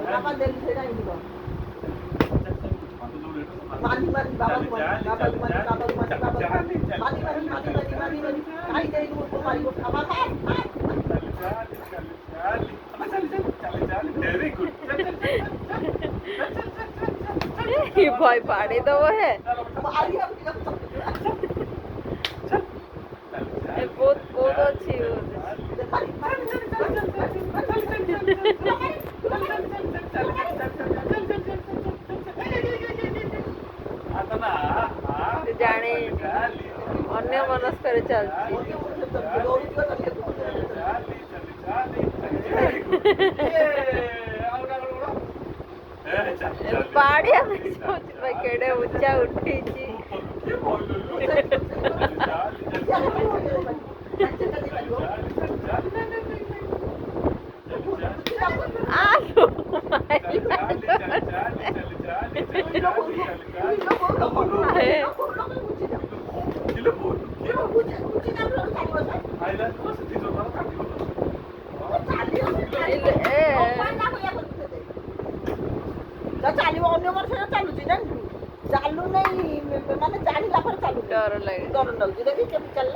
बाबा दिल से नहीं दिखो मानी मानी बाबा मानी बाबा मानी बाबा मानी बाबा मानी मानी मानी मानी मानी आई दे को मारी को बाबा वेरी गुड ये भय पाड़े तो वो है अब आ रही है बहुत बहुत अच्छी जाने अन्य मनस्कर चलती पाड़िया में सोच भाई केड़े ऊंचा उठी छी आलू ଚାଲିବ ଅନ୍ୟ ବର୍ଷ ଚାଲୁଛି ଜାଣିଛୁ ଚାଲୁ ନାହିଁ ମାନେ ଚାଲିଲା ପରେ ଚାଲୁ डर लगे ଡର ଲାଗୁଛି ଦେଖି କେମିତି ଚାଲିଲା